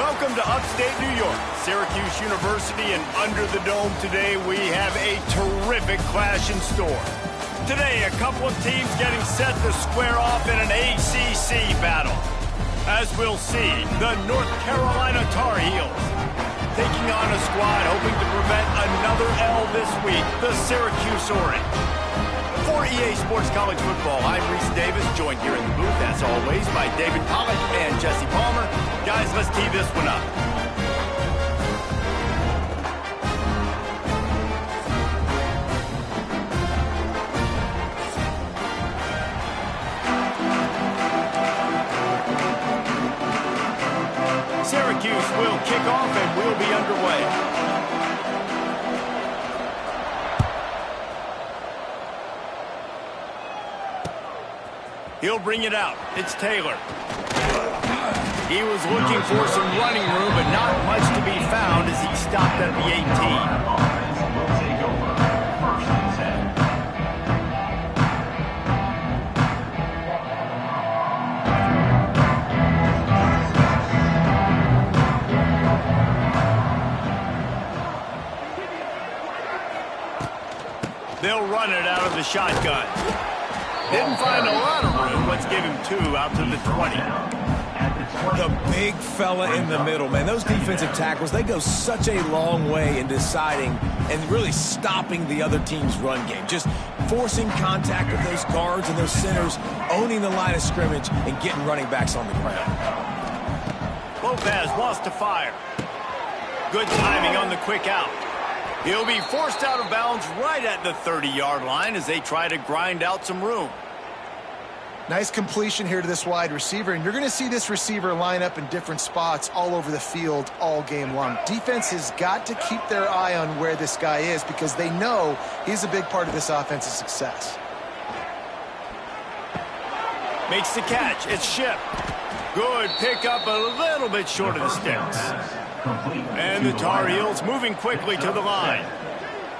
Welcome to upstate New York, Syracuse University, and under the dome today we have a terrific clash in store. Today, a couple of teams getting set to square off in an ACC battle. As we'll see, the North Carolina Tar Heels taking on a squad hoping to prevent another L this week, the Syracuse Orange. For EA Sports College Football, I'm Reese Davis, joined here in the booth, as always, by David Pollack and Jesse Palmer. Guys, let's tee this one up. Syracuse will kick off and we'll be underway. He'll bring it out. It's Taylor. He was looking for some running room, but not much to be found as he stopped at the 18. They'll run it out of the shotgun. Didn't find a lot of room. Let's give him 2 out to the 20. The big fella in the middle, man. Those defensive tackles, they go such a long way in deciding and really stopping the other team's run game. Just forcing contact with those guards and those centers, owning the line of scrimmage, and getting running backs on the ground. Lopez wants to fire. Good timing on the quick out. He'll be forced out of bounds right at the 30-yard line as they try to grind out some room. Nice completion here to this wide receiver, and you're going to see this receiver line up in different spots all over the field all game long. Defense has got to keep their eye on where this guy is because they know he's a big part of this offense's success. Makes the catch. It's Ship. Good pickup, a little bit short of the sticks. And the Tar Heels moving quickly to the line.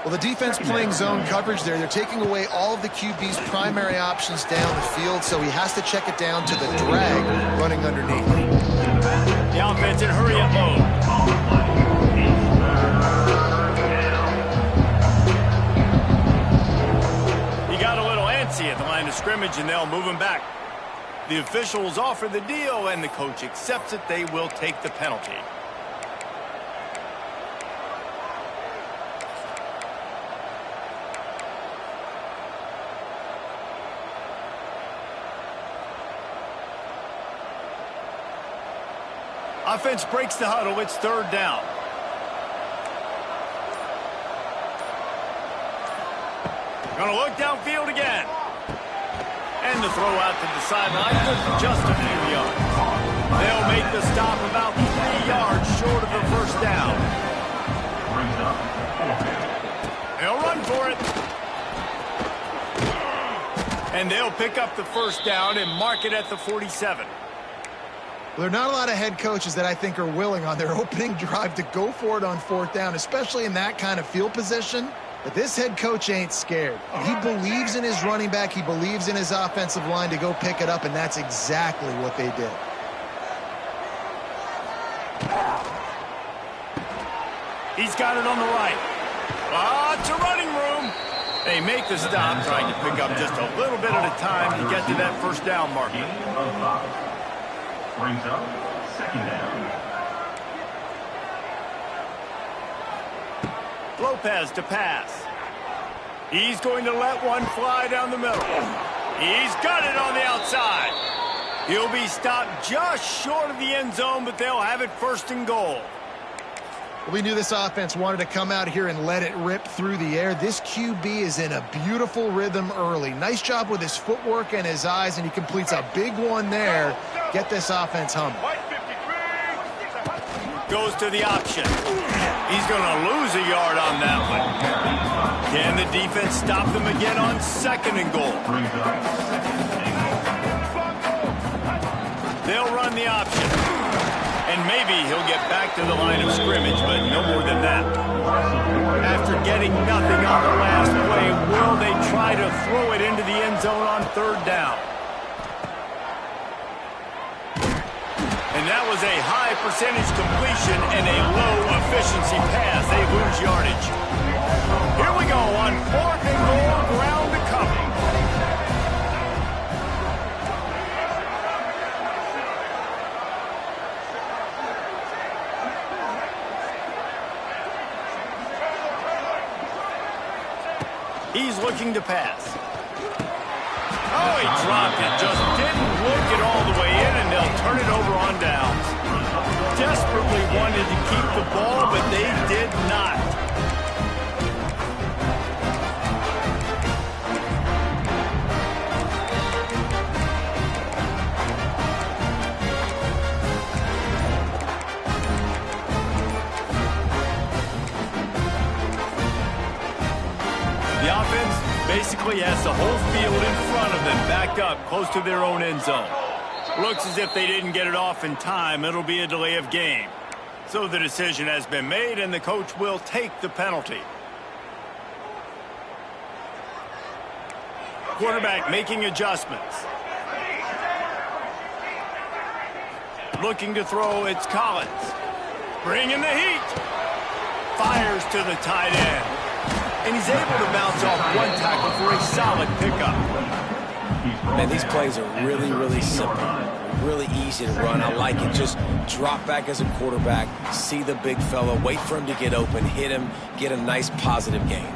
Well, the defense playing zone coverage there. They're taking away all of the QB's primary options down the field, so he has to check it down to the drag running underneath. The offense in hurry-up mode. He got a little antsy at the line of scrimmage, and they'll move him back. The officials offer the deal, and the coach accepts it. They will take the penalty. Offense breaks the huddle. It's 3rd down. Gonna look downfield again. And the throw out to the sideline, good for just a few yards. They'll make the stop about 3 yards short of the 1st down. They'll run for it. And they'll pick up the 1st down and mark it at the 47. Well, there are not a lot of head coaches that I think are willing on their opening drive to go for it on 4th down, especially in that kind of field position. But this head coach ain't scared. He believes in his running back. He believes in his offensive line to go pick it up, and that's exactly what they did. He's got it on the right. Lots of running room. They make the stop, trying to pick up just a little bit at a time to get to that 1st down marker. Brings up 2nd down. Lopez to pass. He's going to let one fly down the middle. He's got it on the outside. He'll be stopped just short of the end zone, but they'll have it 1st and goal. We knew this offense wanted to come out here and let it rip through the air. This QB is in a beautiful rhythm early. Nice job with his footwork and his eyes, and he completes a big one there. Get this offense humming. Goes to the option. He's going to lose a yard on that one. Can the defense stop them again on 2nd and goal? They'll run the option. And maybe he'll get back to the line of scrimmage, but no more than that. After getting nothing on the last play, will they try to throw it into the end zone on 3rd down? And And that was a high percentage completion and a low efficiency pass. They lose yardage. Here we go on 4th and goal, ground to cover. He's looking to pass. Oh, he dropped it. Just didn't look it all the way in, and they'll turn it over on downs. Desperately wanted to keep the ball, but they did not. The offense basically has the whole field in front of them, backed up close to their own end zone. Looks as if they didn't get it off in time. It'll be a delay of game. So the decision has been made, and the coach will take the penalty. Quarterback making adjustments. Looking to throw, it's Collins. Bringing the heat. Fires to the tight end. And he's able to bounce off one tackle for a solid pickup. Man, these plays are really, really simple. Really easy to run. I like it. Just drop back as a quarterback, see the big fella, wait for him to get open, hit him, get a nice positive gain.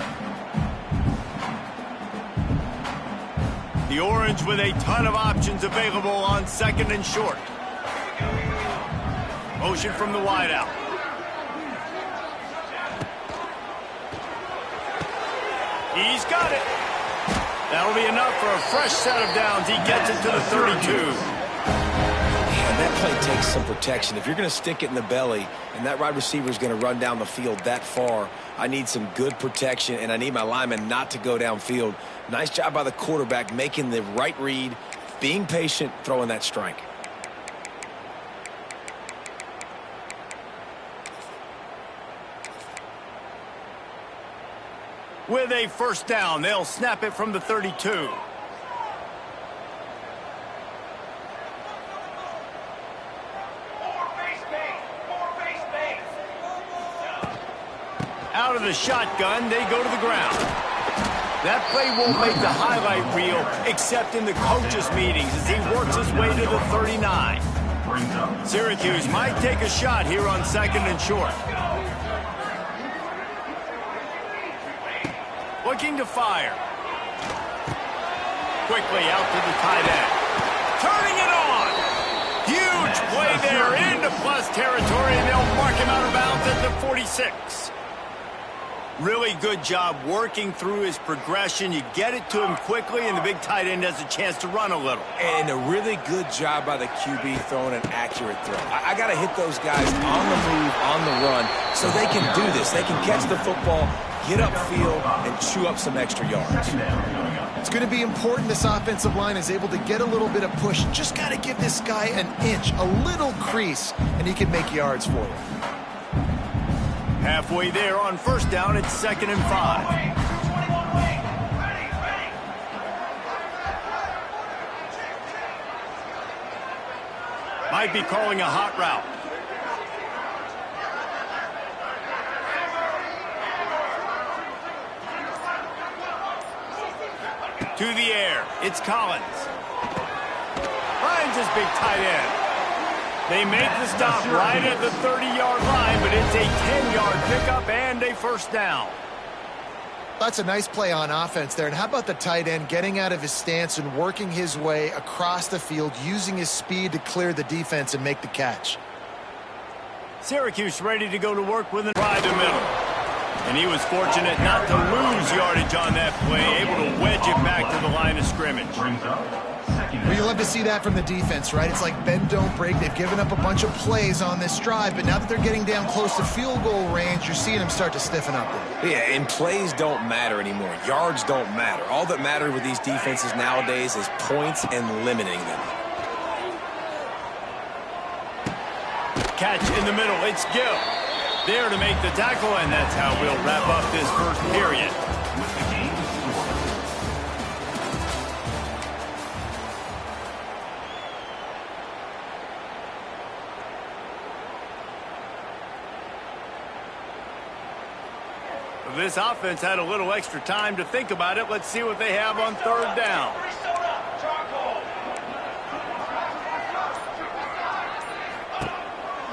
The Orange with a ton of options available on 2nd and short. Motion from the wideout. He's got it. That'll be enough for a fresh set of downs. He gets it to the 32. Man, that play takes some protection. If you're going to stick it in the belly and that wide receiver is going to run down the field that far, I need some good protection, and I need my lineman not to go downfield. Nice job by the quarterback making the right read, being patient, throwing that strike. With a first down, they'll snap it from the 32. Out of the shotgun, they go to the ground. That play won't make the highlight reel, except in the coaches' meetings as he works his way to the 39. Syracuse might take a shot here on 2nd and short. Looking to fire. Quickly out to the tight end. Turning it on. Huge play there into plus territory, and they'll mark him out of bounds at the 46. Really good job working through his progression. You get it to him quickly, and the big tight end has a chance to run a little. And a really good job by the QB throwing an accurate throw. I got to hit those guys on the move, on the run, so they can do this. They can catch the football, get upfield, and chew up some extra yards. It's going to be important this offensive line is able to get a little bit of push. Just got to give this guy an inch, a little crease, and he can make yards for you. Halfway there on first down, it's 2nd and 5. Might be calling a hot route. To the air, it's Collins. Finds his big tight end. They make the stop right at the 30-yard line, but it's a 10-yard pickup and a first down. That's a nice play on offense there. And how about the tight end getting out of his stance and working his way across the field, using his speed to clear the defense and make the catch. Syracuse ready to go to work with an right the middle. And he was fortunate not to lose yardage on that play, able to wedge it back to the line of scrimmage. Well, you love to see that from the defense, right? It's like bend, don't break. They've given up a bunch of plays on this drive, but now that they're getting down close to field goal range, you're seeing them start to stiffen up there. Yeah, and plays don't matter anymore. Yards don't matter. All that matters with these defenses nowadays is points and limiting them. Catch in the middle. It's Gill. There to make the tackle, and that's how we'll wrap up this first period. This offense had a little extra time to think about it. Let's see what they have on third down.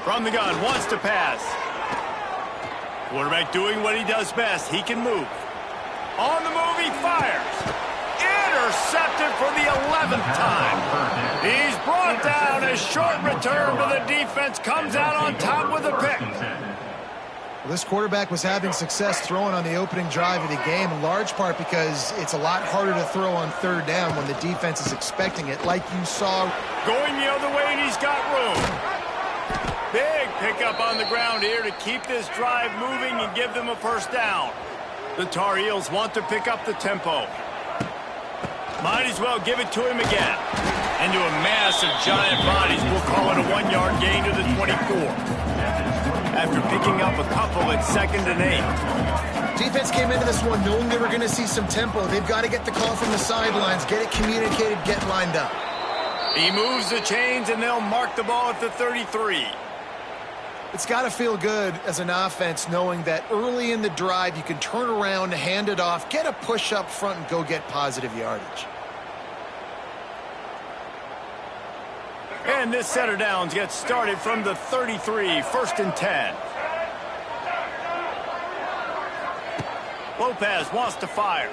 From the gun, wants to pass. Quarterback doing what he does best. He can move. On the move, he fires. Intercepted for the 11th time. He's brought down. A short return, but the defense comes out on top with a pick. Well, this quarterback was having success throwing on the opening drive of the game, in large part because it's a lot harder to throw on third down when the defense is expecting it, like you saw. Going the other way, and he's got room. Big pickup on the ground here to keep this drive moving and give them a first down. The Tar Heels want to pick up the tempo. Might as well give it to him again. Into a mass of giant bodies, we'll call it a 1-yard gain to the 24. After picking up a couple at 2nd and 8. Defense came into this one knowing they were going to see some tempo. They've got to get the call from the sidelines, get it communicated, get lined up. He moves the chains, and they'll mark the ball at the 33. It's got to feel good as an offense knowing that early in the drive you can turn around, hand it off, get a push up front, and go get positive yardage. And this set of downs gets started from the 33, 1st and 10. Lopez wants to fire.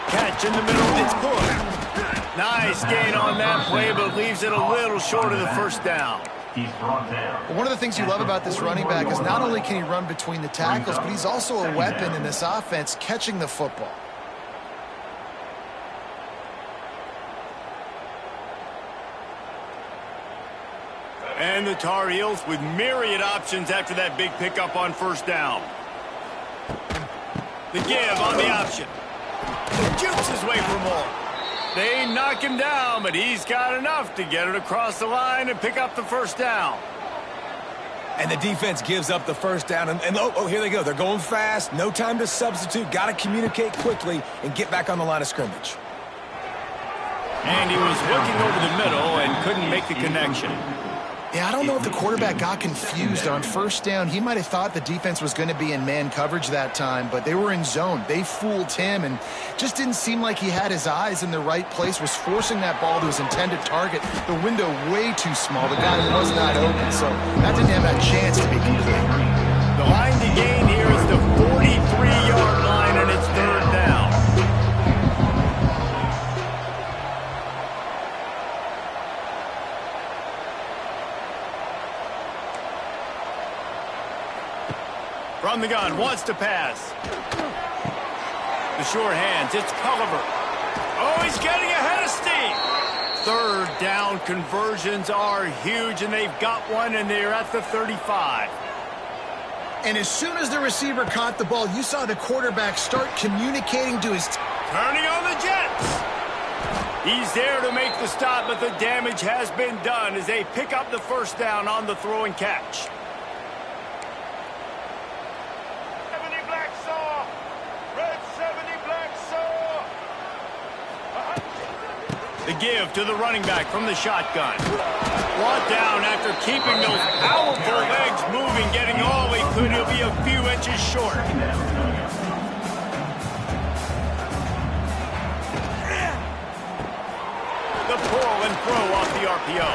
Catch in the middle, it's good. Nice gain on that play, but leaves it a little short of the first down. One of the things you love about this running back is not only can he run between the tackles, but he's also a weapon in this offense catching the football. And the Tar Heels with myriad options after that big pickup on first down. The give on the option. Jukes his way for more. They knock him down, but he's got enough to get it across the line and pick up the first down. And the defense gives up the first down. And oh, here they go. They're going fast. No time to substitute. Got to communicate quickly and get back on the line of scrimmage. And he was looking over the middle and couldn't make the connection. Yeah, I don't know if the quarterback got confused on first down. He might have thought the defense was going to be in man coverage that time, but they were in zone. They fooled him and just didn't seem like he had his eyes in the right place, was forcing that ball to his intended target. The window way too small. The guy was not open, so that didn't have that chance to be complete. The line to gain here is the 43-yard line, and it's third down. From the gun, wants to pass. The short hands, it's Culliver. Oh, he's getting ahead of steam. Third down conversions are huge, and they've got one, and they're at the 35. And as soon as the receiver caught the ball, you saw the quarterback start communicating to his turning on the Jets. He's there to make the stop, but the damage has been done as they pick up the first down on the throw and catch. The give to the running back from the shotgun. Brought down after keeping those powerful legs moving, getting all he could. He'll be a few inches short. The pull and throw off the RPO.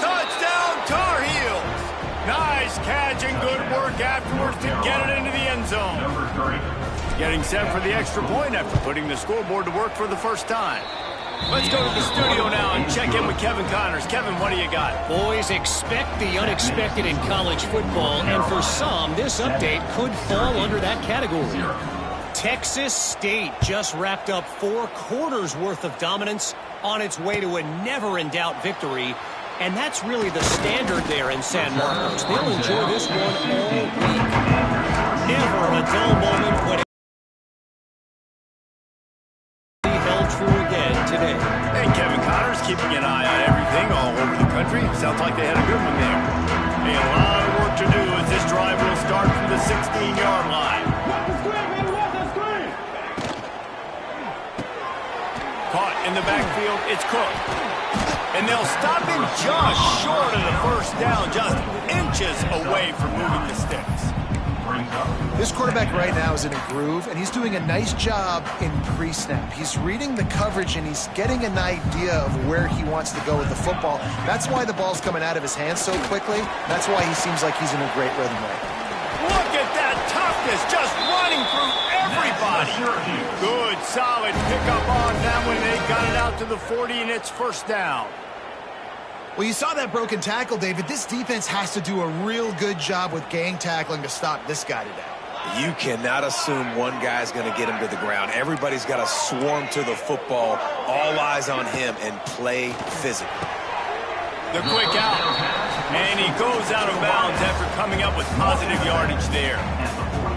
Touchdown, Tar Heels. Nice catch and good work afterwards to get it into the end zone. Getting set for the extra point after putting the scoreboard to work for the first time. Let's go to the studio now and check in with Kevin Connors. Kevin, what do you got? Boys, expect the unexpected in college football, and for some, this update could fall under that category. Texas State just wrapped up 4 quarters worth of dominance on its way to a never-in-doubt victory, and that's really the standard there in San Marcos. They'll enjoy this one all week. Never a dull moment when today. Hey, Kevin Connors keeping an eye on everything all over the country. Sounds like they had a good one there. Hey, a lot of work to do as this drive will start from the 16-yard line. Caught in the backfield, it's Cook. And they'll stop him just short of the first down, just inches away from moving the sticks. This quarterback right now is in a groove, and he's doing a nice job in pre-snap. He's reading the coverage, and he's getting an idea of where he wants to go with the football. That's why the ball's coming out of his hands so quickly. That's why he seems like he's in a great rhythm right now. Look at that toughness, just running through everybody. Good, solid pickup on that when they got it out to the 40, and it's first down. Well, you saw that broken tackle, David. This defense has to do a real good job with gang tackling to stop this guy today. You cannot assume one guy's going to get him to the ground. Everybody's got to swarm to the football, all eyes on him, and play physical. The quick out, and he goes out of bounds after coming up with positive yardage there.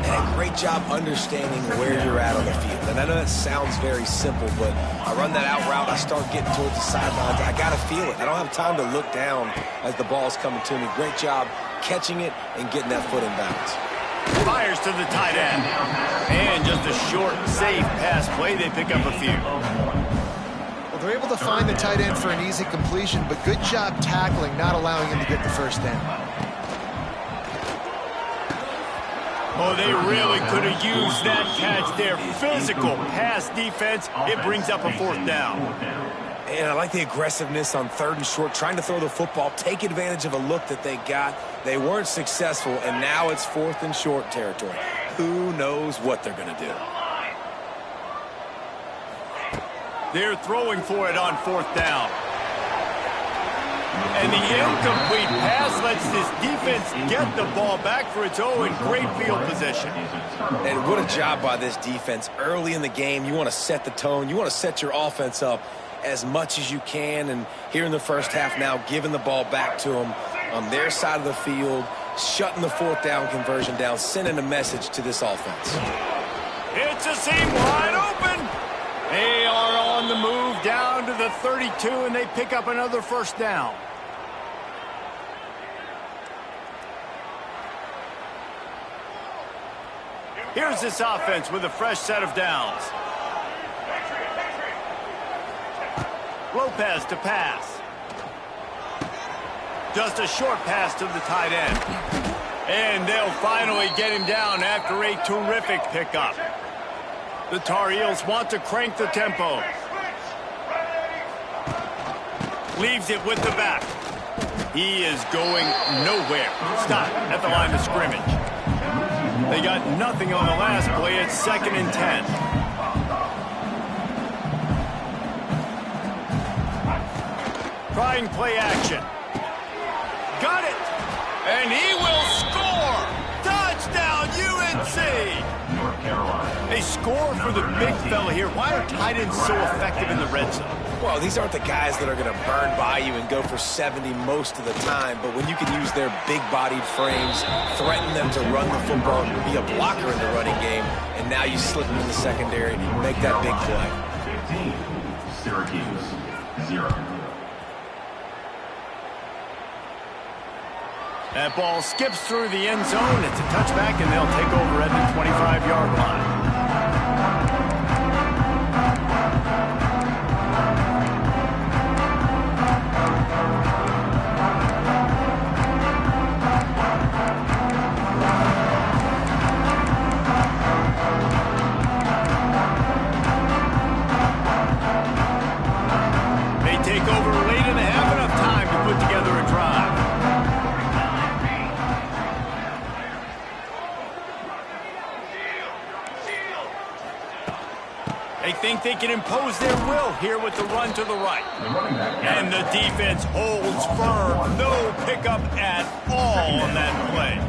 And great job understanding where you're at on the field. And I know that sounds very simple, but I run that out route, I start getting towards the sidelines. I got to feel it. I don't have time to look down as the ball's coming to me. Great job catching it and getting that foot in bounds. Fires to the tight end. And just a short, safe pass play. They pick up a few. Well, they're able to find the tight end for an easy completion, but good job tackling, not allowing him to get the first down. Oh, they really could have used that catch there. Physical pass defense. It brings up a fourth down. And I like the aggressiveness on 3rd and short, trying to throw the football, take advantage of a look that they got. They weren't successful, and now it's 4th and short territory. Who knows what they're going to do? They're throwing for it on 4th down. And the incomplete pass lets this defense get the ball back for its own. Great field position. And what a job by this defense. Early in the game, you want to set the tone. You want to set your offense up as much as you can. And here in the first half now, giving the ball back to them on their side of the field, shutting the 4th down conversion down, sending a message to this offense. It's a seam wide open. They are on the move down to the 32, and they pick up another first down. Here's this offense with a fresh set of downs. Lopez to pass. Just a short pass to the tight end. And they'll finally get him down after a terrific pickup. The Tar Heels want to crank the tempo. Leaves it with the back. He is going nowhere. Stop at the line of scrimmage. They got nothing on the last play. It's 2nd and 10. Trying play action. Got it. And he will score. Touchdown, UNC. They score for the big fella here. Why are tight ends so effective in the red zone? Well, these aren't the guys that are going to burn by you and go for 70 most of the time, but when you can use their big-bodied frames, threaten them to run the football, be a blocker in the running game, and now you slip them in the secondary, make that big play. 15, Syracuse, 0. That ball skips through the end zone. It's a touchback, and they'll take over at the 25-yard line. They take over late and have enough time to put together a drive. They think they can impose their will here with the run to the right. And the defense holds firm. No pickup at all on that play.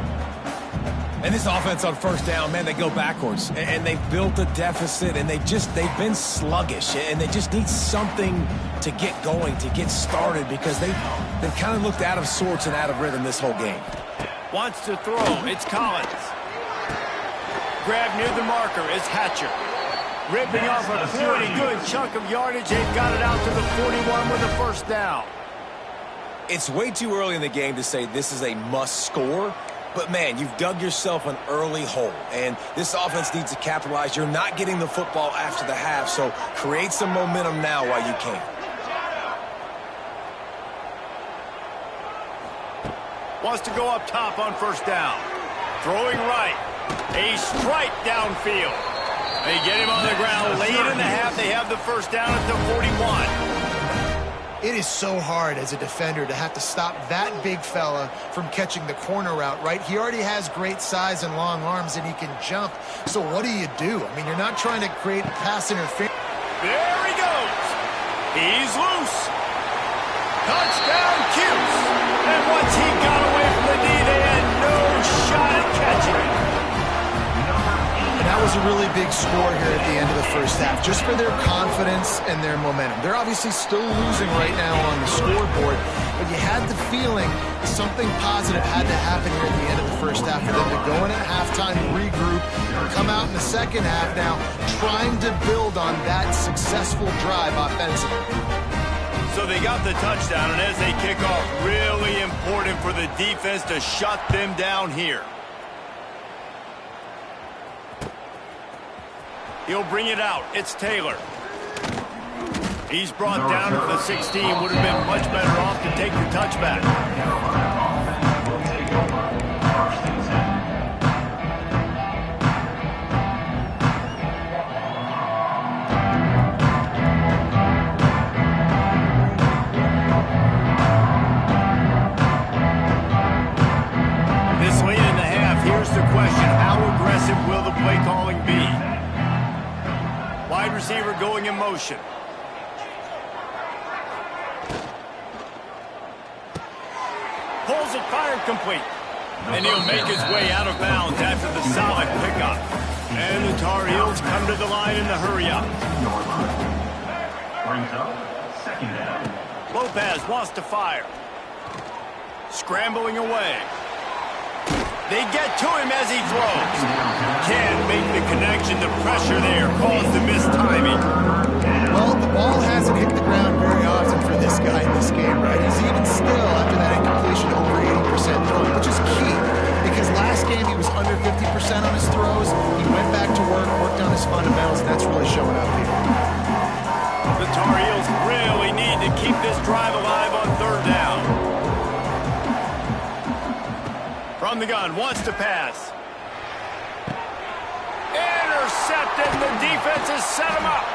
And this offense on 1st down, man, they go backwards. And they've built a deficit, and they've been sluggish. And they just need something to get going, to get started, because they've kind of looked out of sorts and out of rhythm this whole game. Wants to throw. It's Collins. Grab near the marker is Hatcher. Ripping off a pretty good chunk of yardage. They've got it out to the 41 with a first down. It's way too early in the game to say this is a must score. But, man, you've dug yourself an early hole, and this offense needs to capitalize. You're not getting the football after the half, so create some momentum now while you can. Wants to go up top on first down. Throwing right. A strike downfield. They get him on the ground late in the half. They have the first down at the 41. It is so hard as a defender to have to stop that big fella from catching the corner route, right? He already has great size and long arms, and he can jump. So what do you do? I mean, you're not trying to create pass interference. There he goes. He's loose. Touchdown, Cuse. And once he got away from the D, they had no shot at catching it. And that was a really big score here at the end of the first half, just for their confidence and their momentum. They're obviously still losing right now on the scoreboard, but you had the feeling something positive had to happen here at the end of the first half for them to go in at halftime, regroup, come out in the second half now, trying to build on that successful drive offensively. So they got the touchdown, and as they kick off, really important for the defense to shut them down here. He'll bring it out. It's Taylor. He's brought down at the 16. Would have been much better off to take the touchback. This late in the half, here's the question. How aggressive will the play calling be? Wide receiver going in motion. Pulls it, fired complete. And he'll make his way out of bounds after the solid pickup. And the Tar Heels come to the line in the hurry up. Brings up second down. Lopez wants to fire. Scrambling away. They get to him as he throws. Can't make the connection. The pressure there caused the missed timing. Well, the ball hasn't hit the ground very often for this guy in this game, right? He's even still, after that incompletion, over 80% throwing, which is key. Because last game he was under 50% on his throws. He went back to work, worked on his fundamentals, and that's really showing up here. The Tar Heels really need to keep this drive alive on third down. From the gun, wants to pass. Intercepted. The defense has set him up.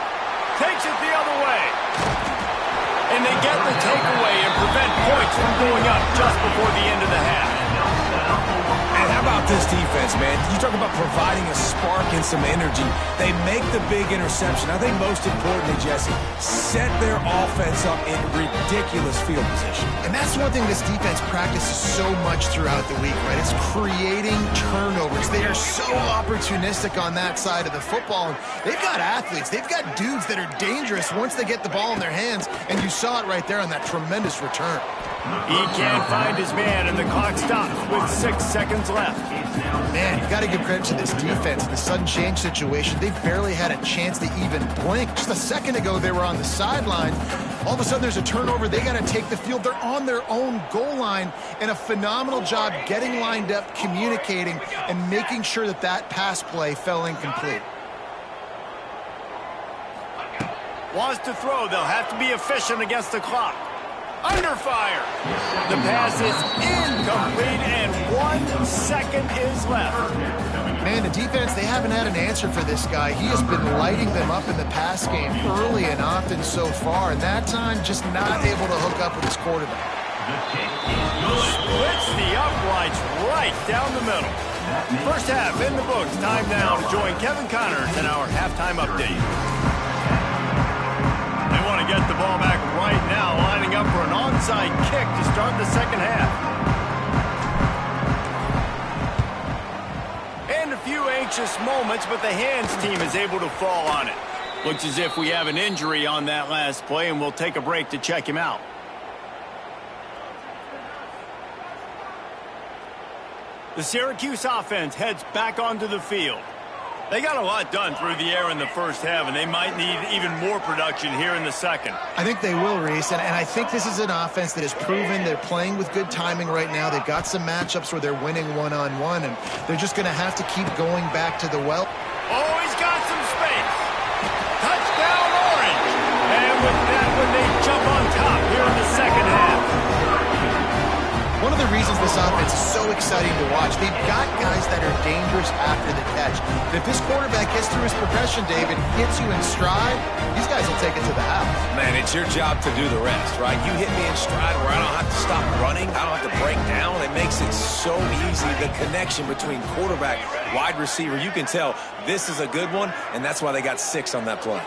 Takes it the other way. And they get the takeaway and prevent points from going up just before the end of the half. And how about this defense, man? You talk about providing a spark and some energy. They make the big interception. I think most importantly, Jesse, set their offense up in ridiculous field position. And that's one thing this defense practices so much throughout the week, right? It's creating turnovers. They are so opportunistic on that side of the football. And they've got athletes. They've got dudes that are dangerous once they get the ball in their hands. And you saw it right there on that tremendous return. He can't find his man, and the clock stops with 6 seconds left. Man, you got to give credit to this defense. The sudden change situation, they barely had a chance to even blink. Just a second ago, they were on the sideline. All of a sudden, there's a turnover. They got to take the field. They're on their own goal line, and a phenomenal job getting lined up, communicating, and making sure that that pass play fell incomplete. Wants to throw. They'll have to be efficient against the clock. Under fire. The pass is incomplete, and 1 second is left. Man, the defense, they haven't had an answer for this guy. He has been lighting them up in the pass game early and often so far, and that time just not able to hook up with his quarterback. Splits the uprights right down the middle. First half in the books. Time now to join Kevin Connors in our halftime update. They want to get the ball back right now, lining up for an onside kick to start the second half. And a few anxious moments, but the hands team is able to fall on it. Looks as if we have an injury on that last play, and we'll take a break to check him out. The Syracuse offense heads back onto the field. They got a lot done through the air in the first half, and they might need even more production here in the second. I think they will, Reese, and I think this is an offense that has proven they're playing with good timing right now. They've got some matchups where they're winning one-on-one, and they're just going to have to keep going back to the well. Oh, he's got some space. Touchdown, Orange. And with that one, they jump on top here in the second half. One of the reasons this offense is so exciting to watch, they've got guys that are dangerous after the catch. And if this quarterback gets through his progression, David, hits you in stride, these guys will take it to the house. Man, it's your job to do the rest, right? You hit me in stride where I don't have to stop running. I don't have to break down. It makes it so easy. The connection between quarterback, wide receiver, you can tell this is a good one, and that's why they got 6 on that play.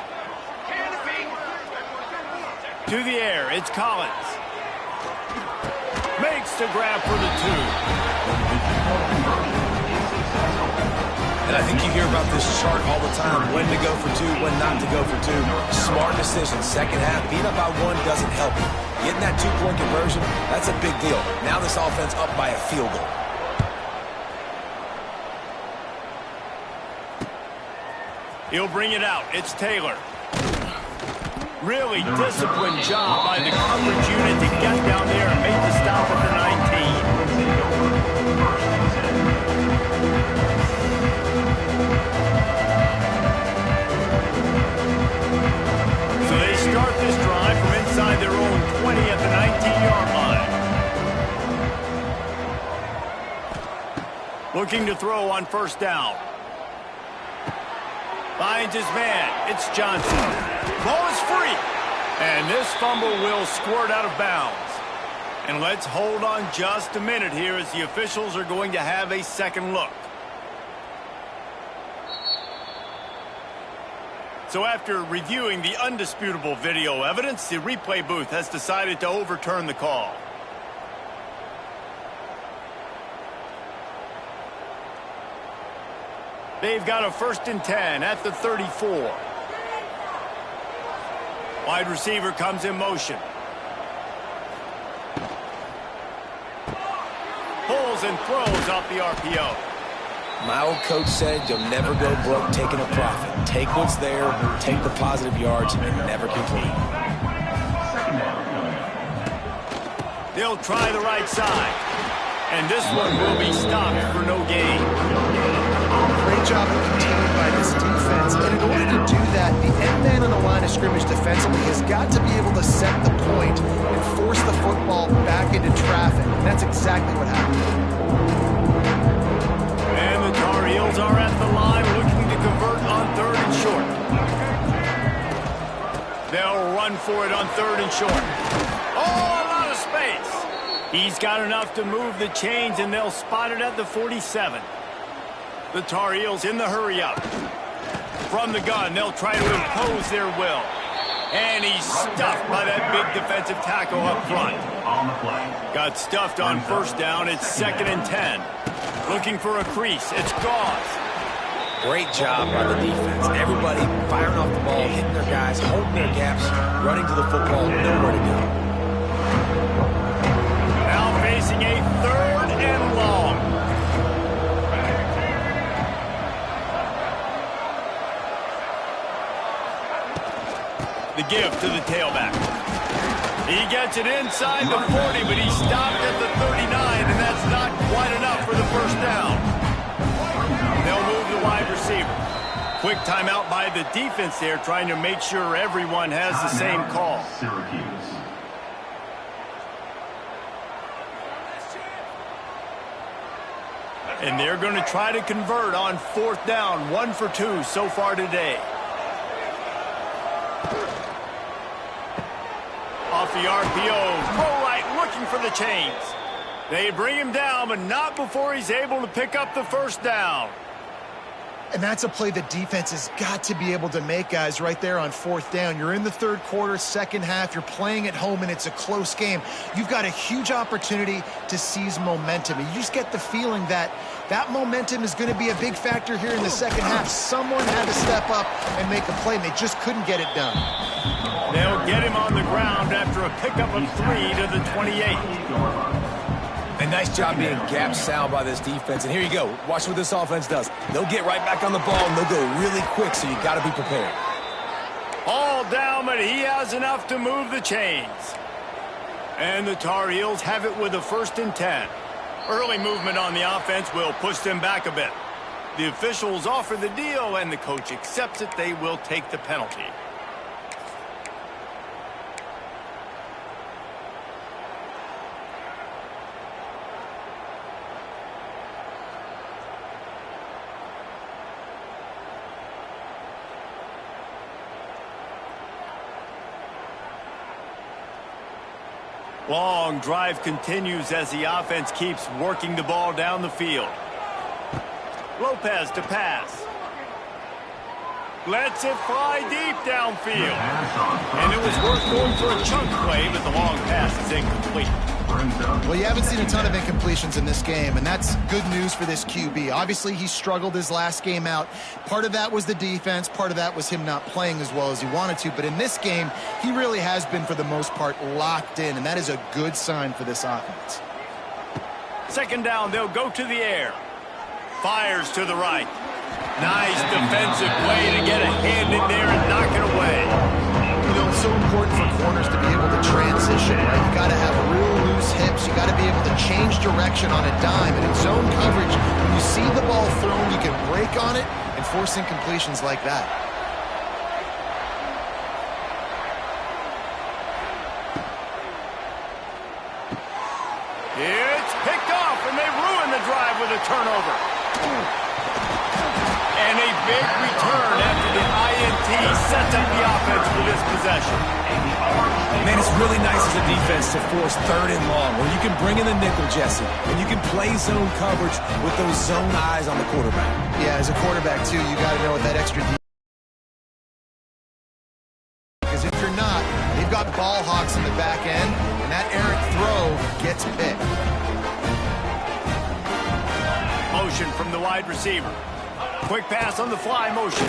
To the air, it's Collins. Makes the grab for the 2. And I think you hear about this chart all the time, when to go for 2, when not to go for 2. Smart decision. Second half, beat up by 1 doesn't help you. Getting that 2-point conversion, that's a big deal. Now this offense up by a field goal. He'll bring it out. It's Taylor. Really disciplined job by the coverage unit to get down there and make the stop at the 19. So they start this drive from inside their own 20 at the 19-yard line. Looking to throw on first down. Finds his man. It's Johnson. Ball is free. And this fumble will squirt out of bounds. And let's hold on just a minute here as the officials are going to have a second look. So after reviewing the undisputable video evidence, the replay booth has decided to overturn the call. They've got a 1st and 10 at the 34. Wide receiver comes in motion. Pulls and throws off the RPO. My old coach said you'll never go broke taking a profit. Take what's there, take the positive yards, and never complain. They'll try the right side. And this one will be stopped for no gain. Great job of containing by this defense. And in order to do that, the end man on the line of scrimmage defensively has got to be able to set the point and force the football back into traffic. And that's exactly what happened. And the Tar Heels are at the line looking to convert on 3rd and short. They'll run for it on 3rd and short. Oh, a lot of space. He's got enough to move the chains, and they'll spot it at the 47. The Tar Heels in the hurry-up. From the gun, they'll try to impose their will. And he's stuffed by that big defensive tackle up front. Got stuffed on first down. It's 2nd and 10. Looking for a crease. It's Gauze. Great job by the defense. Everybody firing off the ball, hitting their guys, holding their gaps, running to the football, nowhere to go. Now facing a 3rd and long. The give to the tailback. He gets it inside the 40, but he stopped at the 39, and that's not quite enough for the first down. They'll move the wide receiver. Quick timeout by the defense there, trying to make sure everyone has the same call. And they're going to try to convert on 4th down, 1 for 2 so far today. Off the RPO, throw right, looking for the chains. They bring him down, but not before he's able to pick up the first down. And that's a play the defense has got to be able to make, guys, right there on 4th down. You're in the 3rd quarter, second half. You're playing at home, and it's a close game. You've got a huge opportunity to seize momentum. And you just get the feeling that that momentum is going to be a big factor here in the second half. Someone had to step up and make a play, and they just couldn't get it done. They'll get him on the ground after a pickup of 3 to the 28. A nice job being gap sound by this defense. And here you go. Watch what this offense does. They'll get right back on the ball, and they'll go really quick, so you got to be prepared. All down, but he has enough to move the chains. And the Tar Heels have it with a 1st and 10. Early movement on the offense will push them back a bit. The officials offer the deal, and the coach accepts it. They will take the penalty. Long drive continues as the offense keeps working the ball down the field. Lopez to pass. Lets it fly deep downfield. And it was worth going for a chunk play, but the long pass is incomplete. Well, you haven't seen a ton of incompletions in this game, and that's good news for this QB. Obviously, he struggled his last game out. Part of that was the defense. Part of that was him not playing as well as he wanted to. But in this game, he really has been, for the most part, locked in, and that is a good sign for this offense. Second down, they'll go to the air. Fires to the right. Nice defensive play to get a hand in there and knock it away. You know, it's so important for corners to be able to transition, right? You got to have real loose hips. You got to be able to change direction on a dime. And in zone coverage, when you see the ball thrown, you can break on it and force incompletions like that. It's picked off, and they ruin the drive with a turnover. And a big return after the INT sets up the offense for this possession. Man, it's really nice as a defense to force third and long, where you can bring in the nickel, Jesse, and you can play zone coverage with those zone eyes on the quarterback. Yeah, as a quarterback, too, you got to know what that extra because if you're not, they've got ball hawks in the back end, and that errant throw gets picked. Motion from the wide receiver. Quick pass on the fly motion.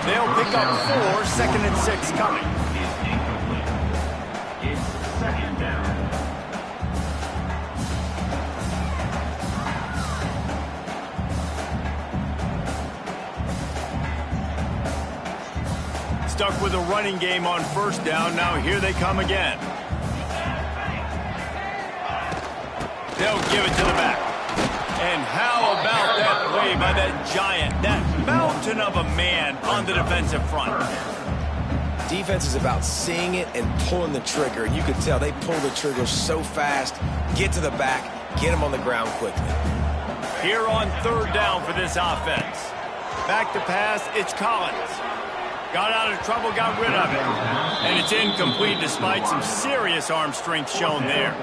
They'll pick up 4, second and 6 coming. It's second down. Stuck with a running game on first down. Now here they come again. They'll give it to the back. And how about that play by that giant, that mountain of a man on the defensive front? Defense is about seeing it and pulling the trigger. You can tell they pull the trigger so fast, get to the back, get them on the ground quickly. Here on third down for this offense. Back to pass, it's Collins. Got out of trouble, got rid of it. And it's incomplete despite some serious arm strength shown there.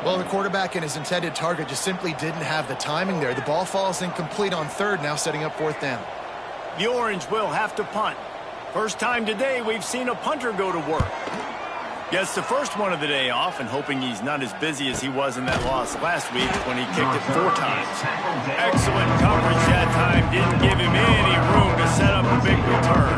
Well, the quarterback and his intended target just simply didn't have the timing there. The ball falls incomplete on third, now setting up fourth down. The Orange will have to punt. First time today we've seen a punter go to work. Gets the first one of the day off and hoping he's not as busy as he was in that loss last week when he kicked it 4 times. Excellent coverage that time. Didn't give him any room to set up a big return.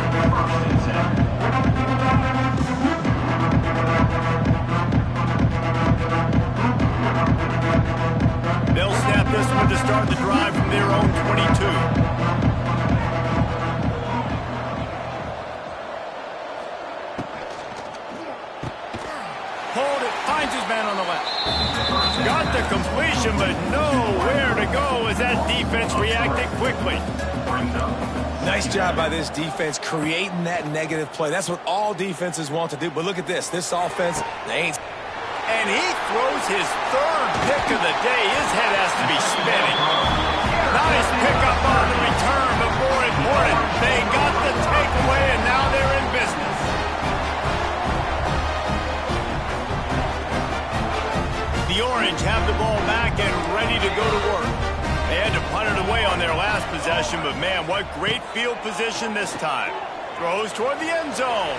They'll snap this one to start the drive from their own 22. Hold it, finds his man on the left. Got the completion, but nowhere to go as that defense reacted quickly. Nice job by this defense creating that negative play. That's what all defenses want to do. But look at this. This offense, they ain't... And he throws his third pick of the day. His head has to be spinning. Nice pickup on the return, but more important, they got the takeaway, and now they're in business. The Orange have the ball back and ready to go to work. They had to punt it away on their last possession, but man, what great field position this time. Throws toward the end zone.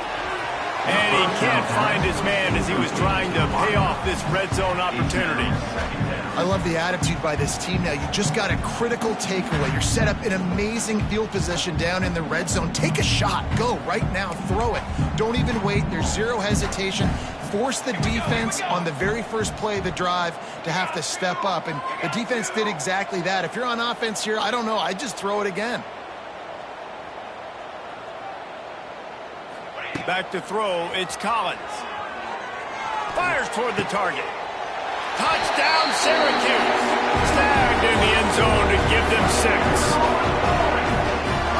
And he can't find his man as he was trying to pay off this red zone opportunity. I love the attitude by this team now. You just got a critical takeaway. You're set up in amazing field position down in the red zone. Take a shot. Go right now. Throw it. Don't even wait. There's zero hesitation. Force the defense on the very first play of the drive to have to step up. And the defense did exactly that. If you're on offense here, I don't know. I'd just throw it again. Back to throw, it's Collins. Fires toward the target. Touchdown, Syracuse. Snagged in the end zone to give them 6.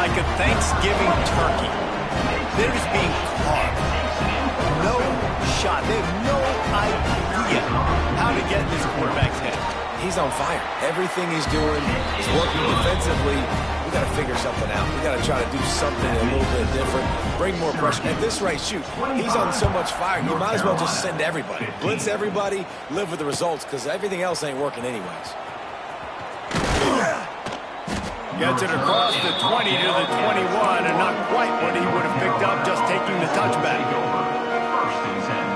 Like a Thanksgiving turkey. They're just being caught. No shot. They have no idea how to get in this quarterback's head. he's on fire. Everything he's doing is working defensively. We got to figure something out. We got to try to do something a little bit different, bring more pressure. At this rate, shoot, he's on so much fire, you might as well just send everybody. Blitz everybody, live with the results, because everything else ain't working anyways. Gets it across the 20 to the 21, and not quite what he would have picked up just taking the touchback. First and 10.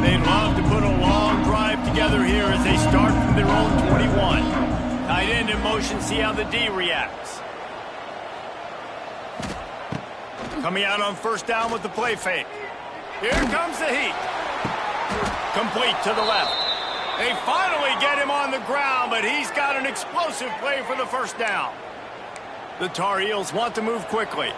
They'd love to put a long drive together here as they start from their own 21. Tight end in motion, see how the D reacts. Coming out on first down with the play fake. Here comes the heat. Complete to the left. They finally get him on the ground, but he's got an explosive play for the first down. The Tar Heels want to move quickly.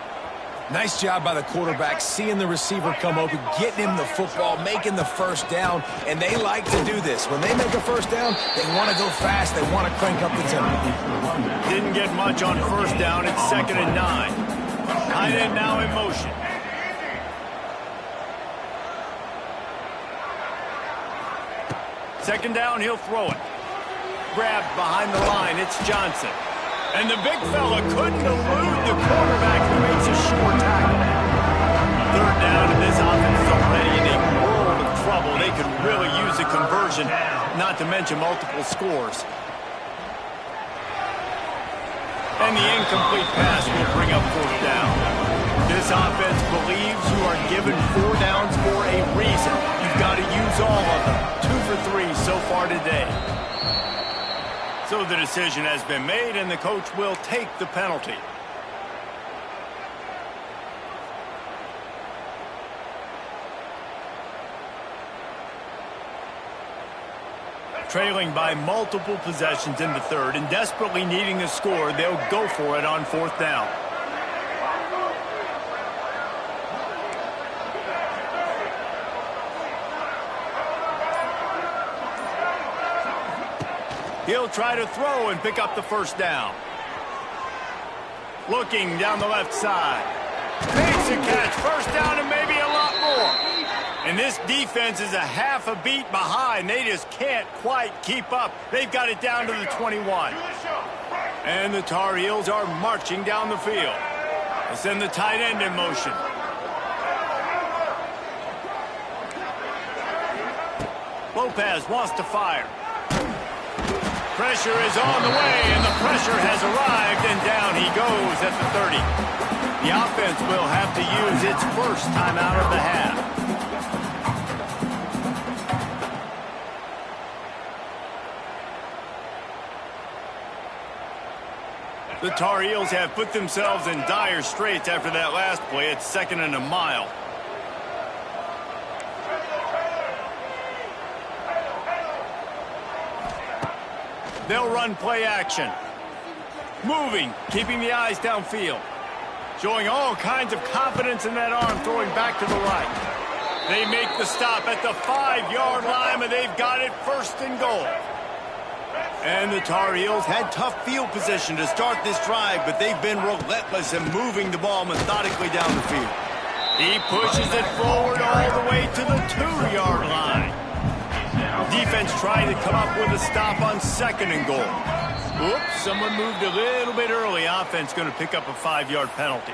Nice job by the quarterback, seeing the receiver come open, getting him the football, making the first down, and they like to do this. When they make a first down, they want to go fast, they want to crank up the tempo. Didn't get much on first down, it's 2nd and 9. Tight end now in motion. Second down, he'll throw it. Grabbed behind the line, it's Johnson. And the big fella couldn't elude the quarterback who makes a sure tackle. Third down, and this offense is already in a world of trouble. They could really use a conversion, not to mention multiple scores. And the incomplete pass will bring up fourth down. This offense believes you are given 4 downs for a reason. You've got to use all of them. 2 for 3 so far today. So the decision has been made, and the coach will take the penalty. Trailing by multiple possessions in the third and desperately needing the score, they'll go for it on fourth down. He'll try to throw and pick up the first down. Looking down the left side. Makes a catch. First down and maybe a lot more. And this defense is a half a beat behind. They just can't quite keep up. They've got it down to the 21. And the Tar Heels are marching down the field. They send the tight end in motion. Lopez wants to fire. Pressure is on the way, and the pressure has arrived, and down he goes at the 30. The offense will have to use its first timeout of the half. The Tar Heels have put themselves in dire straits after that last play. It's 2nd and a mile. They'll run play action. Moving, keeping the eyes downfield. Showing all kinds of confidence in that arm, throwing back to the right. They make the stop at the 5-yard line, but they've got it 1st and goal. And the Tar Heels had tough field position to start this drive, but they've been relentless in moving the ball methodically down the field. He pushes it forward all the way to the 2-yard line. Defense trying to come up with a stop on 2nd and goal. Whoops, someone moved a little bit early. Offense going to pick up a 5-yard penalty.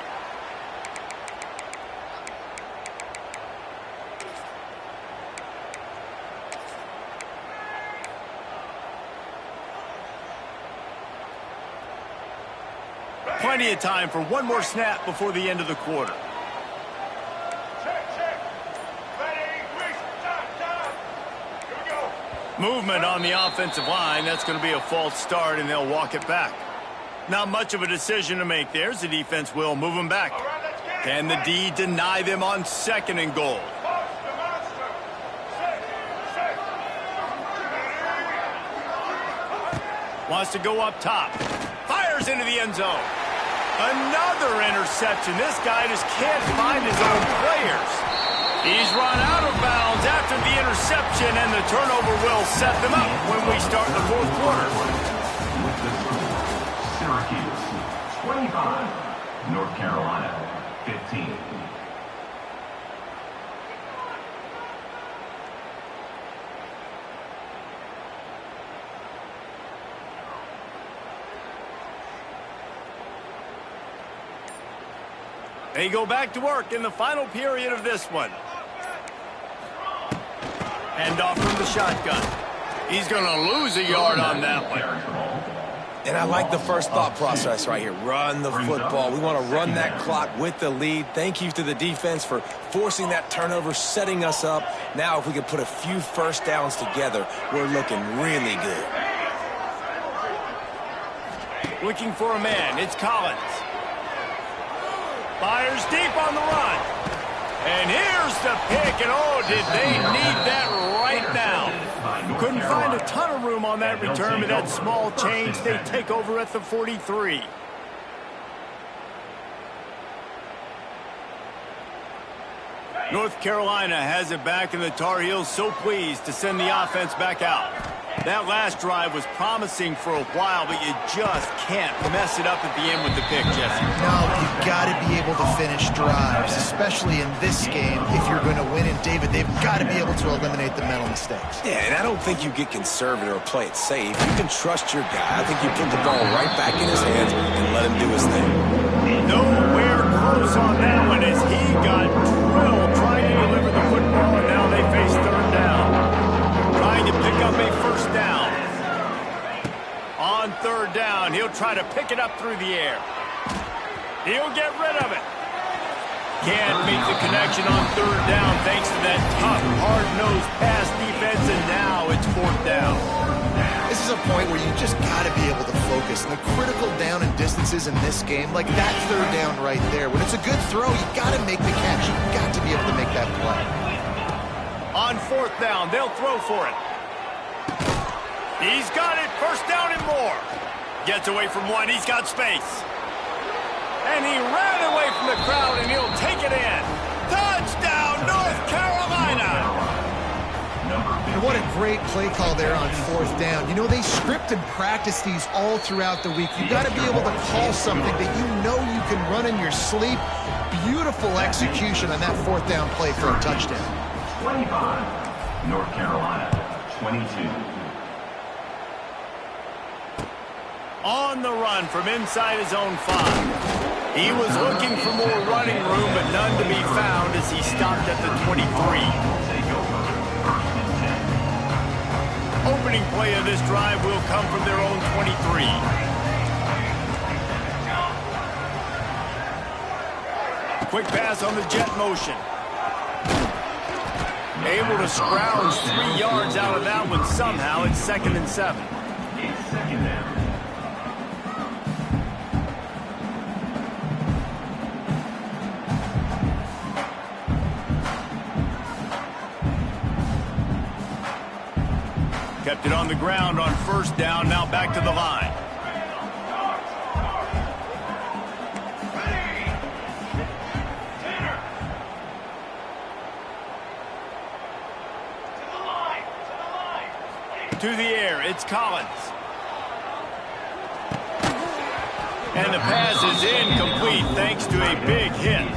Plenty of time for one more snap before the end of the quarter. Movement on the offensive line. That's going to be a false start, and they'll walk it back. Not much of a decision to make there. The defense will move them back. Can the D deny them on 2nd and goal? Wants to go up top. Fires into the end zone. Another interception. This guy just can't find his own players. He's run out of bounds after the interception, and the turnover will set them up when we start the 4th quarter. With the score, Syracuse 25, North Carolina, 15. They go back to work in the final period of this one. Hand off from the shotgun. He's going to lose a yard on that one. And I like the first thought process right here. Run the football. We want to run that clock with the lead. Thank you to the defense for forcing that turnover, setting us up. Now, if we can put a few first downs together, we're looking really good. Looking for a man. It's Collins. Fires deep on the run. And here's the pick. And oh, did they need that right now. Couldn't find a ton of room on that return, but that small change, they take over at the 43. North Carolina has it back, and the Tar Heels so pleased to send the offense back out. That last drive was promising for a while, but you just can't mess it up at the end with the pick, Jesse. No, you've got to be able to finish drives, especially in this game. If you're going to win, and David, they've got to be able to eliminate the mental mistakes. Yeah, and I don't think you get conservative or play it safe. You can trust your guy. I think you put the ball right back in his hands and let him do his thing. Nowhere close on that one as he got drilled trying to deliver the football, and now they face third down. Trying to pick up a first down. On third down, he'll try to pick it up through the air. He'll get rid of it. Can't make the connection on third down thanks to that tough, hard-nosed pass defense, and now it's fourth down. This is a point where you just got to be able to focus. And the critical down and distances in this game, like that third down right there, when it's a good throw, you got to make the catch. You've got to be able to make that play. On fourth down, they'll throw for it. He's got it, first down and more. Gets away from one, he's got space. And he ran away from the crowd, and he'll take it in. Touchdown, North Carolina! And what a great play call there on fourth down. You know, they script and practice these all throughout the week. You got to be able to call something that you know you can run in your sleep. Beautiful execution on that fourth down play for a touchdown. 25, North Carolina, 22. On the run from inside his own 5. He was looking for more running room, but none to be found as he stopped at the 23. Opening play of this drive will come from their own 23. Quick pass on the jet motion. Able to scrounge 3 yards out of that one somehow. It's 2nd and 7. It's second down. Kept it on the ground on first down, now back to the line. To the air, it's Collins. And the pass is incomplete thanks to a big hit.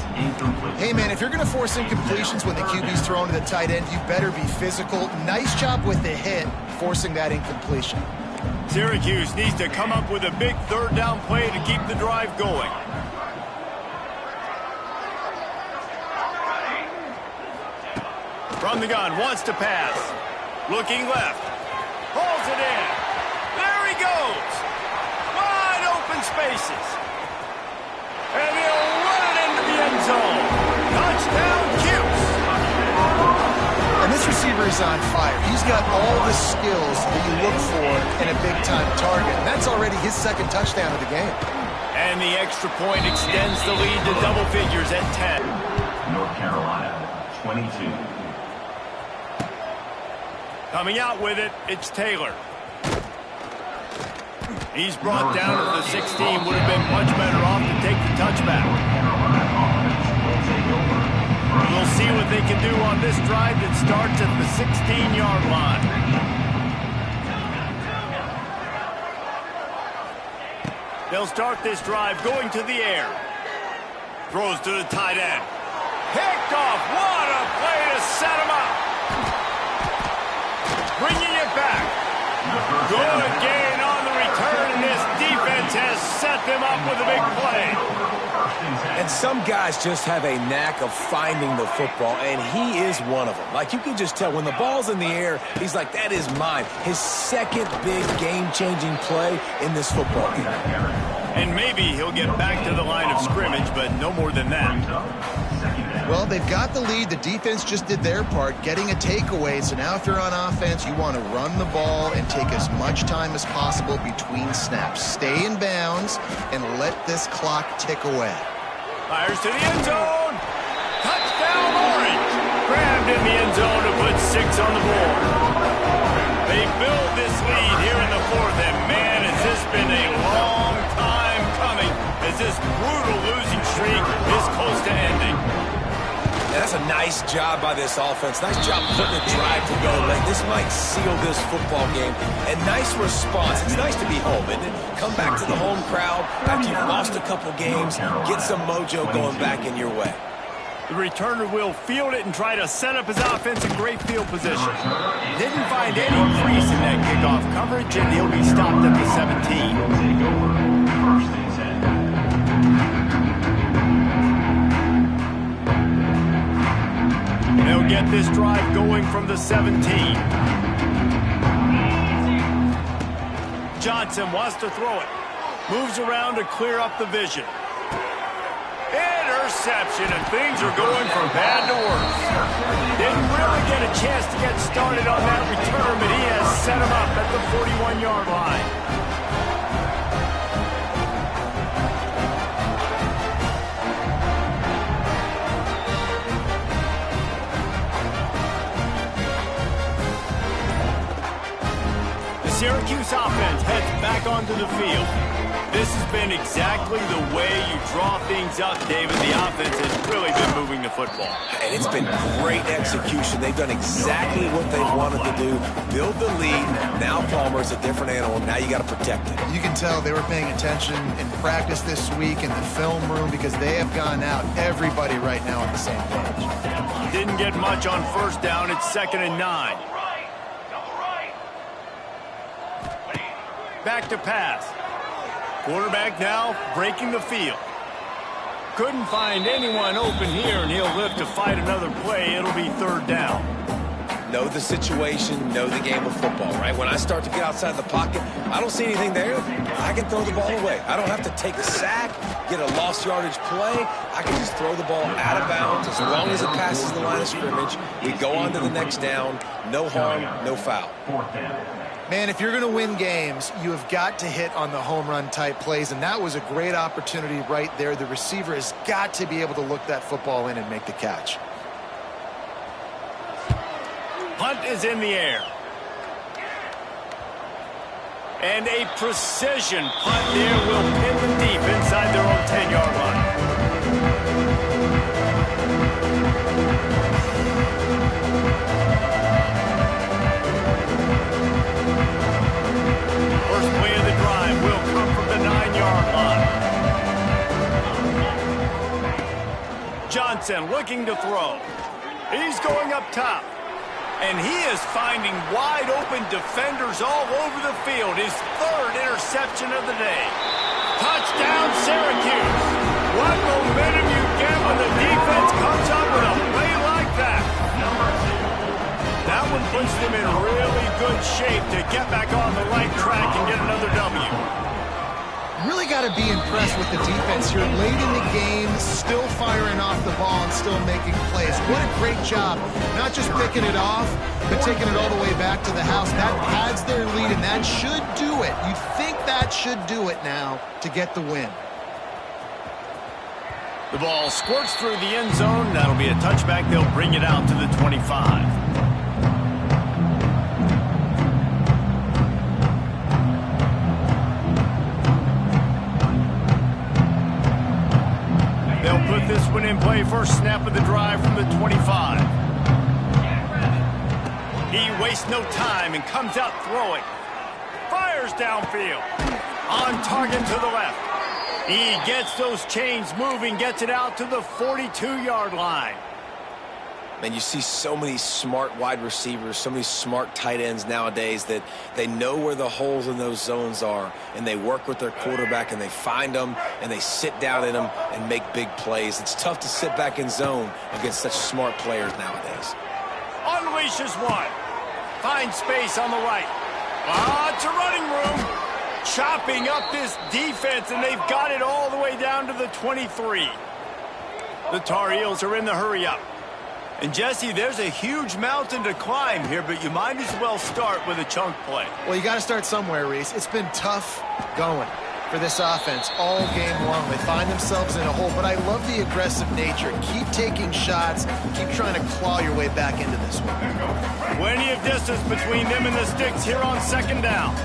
Hey, man, if you're going to force incompletions when the QB's thrown to the tight end, you better be physical. Nice job with the hit, forcing that incompletion. Syracuse needs to come up with a big third down play to keep the drive going. From the gun, wants to pass. Looking left. Pulls it in. There he goes. Wide open spaces. And he'll run it into the end zone. Touchdown, Cuse. And this receiver is on fire. He's got all the skills that you look for in a big-time target. And that's already his 2nd touchdown of the game. And the extra point extends the lead to double figures at 10. North Carolina, 22. Coming out with it, it's Taylor. He's brought down at the 16. Would have been much better off to take the touchback. We'll see what they can do on this drive that starts at the 16-yard line. They'll start this drive going to the air. Throws to the tight end. Picked off. What a play to set him up. Bringing it back. Good gain on the return, and this defense has set them up with a big play. And some guys just have a knack of finding the football, and he is one of them. Like, you can just tell when the ball's in the air, he's like, that is mine. His second big game-changing play in this football game. And maybe he'll get back to the line of scrimmage, but no more than that. Well, they've got the lead. The defense just did their part, getting a takeaway. So now if you're on offense, you want to run the ball and take as much time as possible between snaps. Stay in bounds and let this clock tick away. Fires to the end zone. Touchdown, Orange. Grabbed in the end zone to put 6 on the board. They build this lead here in the fourth, and man, has this been a long time coming as this brutal losing streak is close to ending. Yeah, that's a nice job by this offense. Nice job putting a drive together late. This might seal this football game. And nice response. It's nice to be home, isn't it? Come back to the home crowd after you've lost a couple games. Get some mojo going back in your way. The returner will field it and try to set up his offense in great field position. Didn't find any crease in that kickoff coverage, and he'll be stopped at the 17. They'll get this drive going from the 17. Johnson wants to throw it. Moves around to clear up the vision. Interception, and things are going from bad to worse. Didn't really get a chance to get started on that return, but he has set him up at the 41-yard line. Syracuse offense heads back onto the field. This has been exactly the way you draw things up, David. The offense has really been moving the football. And it's been great execution. They've done exactly what they wanted to do. Build the lead. Now Palmer's a different animal. Now you got to protect it. You can tell they were paying attention in practice this week in the film room because they have gone out, everybody right now on the same page. Didn't get much on first down. It's 2nd and 9. Back to pass. Quarterback now breaking the field. Couldn't find anyone open here, and he'll live to fight another play. It'll be 3rd down. Know the situation, know the game of football, right? When I start to get outside the pocket, I don't see anything there. I can throw the ball away. I don't have to take a sack, get a lost yardage play. I can just throw the ball out of bounds. As long as it passes the line of scrimmage, we go on to the next down. No harm, no foul. Man, if you're going to win games, you have got to hit on the home run type plays, and that was a great opportunity right there. The receiver has got to be able to look that football in and make the catch. Punt is in the air. And a precision punt there will pin them deep inside their own 10-yard line. First play of the drive will come from the 9-yard line. Johnson looking to throw. He's going up top. And he is finding wide-open defenders all over the field. His 3rd interception of the day. Touchdown, Syracuse. What momentum you get when the defense comes up with a play like that. That one puts them in really good shape to get back on the right track and get another W. Really got to be impressed with the defense here. Late in the game, still firing off the ball and still making plays. What a great job. Not just picking it off, but taking it all the way back to the house. That pads their lead, and that should do it. You think that should do it now to get the win. The ball squirts through the end zone. That'll be a touchback. They'll bring it out to the 25. Put this one in play. First snap of the drive from the 25. He wastes no time and comes out throwing. Fires downfield. On target to the left. He gets those chains moving, gets it out to the 42-yard line. Man, you see so many smart wide receivers, so many smart tight ends nowadays that they know where the holes in those zones are, and they work with their quarterback, and they find them, and they sit down in them and make big plays. It's tough to sit back in zone against such smart players nowadays. Unleashes one. Finds space on the right. It's a running room. Chopping up this defense, and they've got it all the way down to the 23. The Tar Heels are in the hurry-up. And, Jesse, there's a huge mountain to climb here, but you might as well start with a chunk play. Well, you got to start somewhere, Reese. It's been tough going for this offense all game long. They find themselves in a hole, but I love the aggressive nature. Keep taking shots. Keep trying to claw your way back into this one. Plenty of distance between them and the sticks here on second down.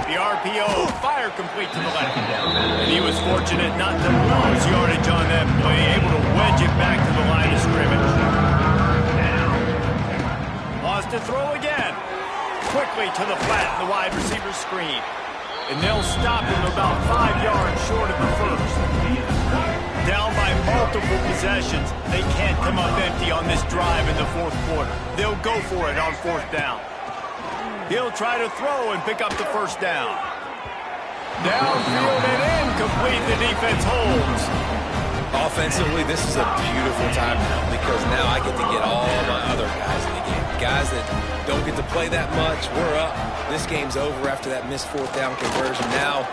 The RPO, fire complete to the left. And he was fortunate not to lose yardage on that play, able to wedge it back to the line of scrimmage. Wants to throw again. Quickly to the flat, the wide receiver screen. And they'll stop him about 5 yards short of the first. Down by multiple possessions, they can't come up empty on this drive in the fourth quarter. They'll go for it on fourth down. He'll try to throw and pick up the first down. Downfield and incomplete. The defense holds. Offensively, this is a beautiful time now because now I get to get all my other guys in the game. Guys that don't get to play that much, we're up. This game's over after that missed fourth down conversion. Now,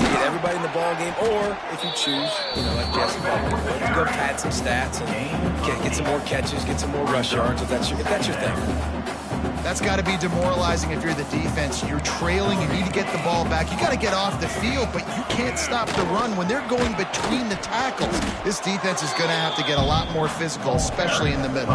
you get everybody in the ball game, or if you choose, like Jesse Buckner, you go pad some stats and get some more catches, get some more rush yards if that's your thing. That's got to be demoralizing if you're the defense. You're trailing, you need to get the ball back. You got to get off the field, but you can't stop the run when they're going between the tackles. This defense is going to have to get a lot more physical, especially in the middle.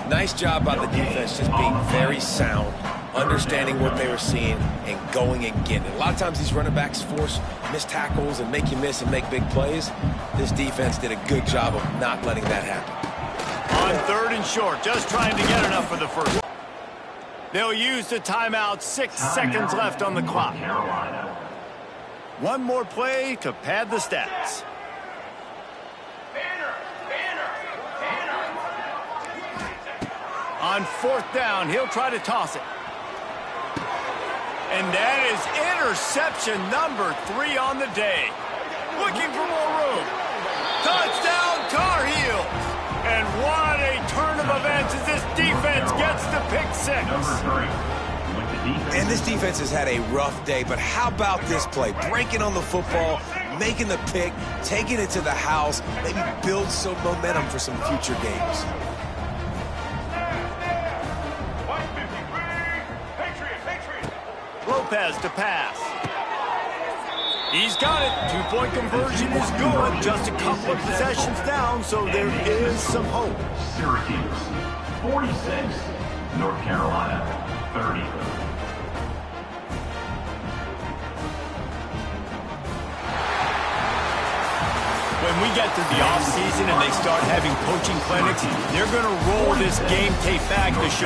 Nice job by the defense just being very sound, understanding what they were seeing, and going and getting it. A lot of times these running backs force missed tackles and make you miss and make big plays. This defense did a good job of not letting that happen. On third and short, just trying to get enough for the first. They'll use the timeout. 6 seconds left on the clock. One more play to pad the stats. On fourth down, he'll try to toss it. And that is interception number 3 on the day. Looking for more room. Touchdown, Tar Heels. And what a turn of events as this defense gets the pick 6. And this defense has had a rough day, but how about this play? Breaking on the football, making the pick, taking it to the house, maybe build some momentum for some future games. Lopez to pass. He's got it. 2-point conversion is good. Just a couple of possessions down, so there is some hope. Syracuse, 46. North Carolina, 30. When we get to the offseason and they start having coaching clinics, they're going to roll this game tape back to show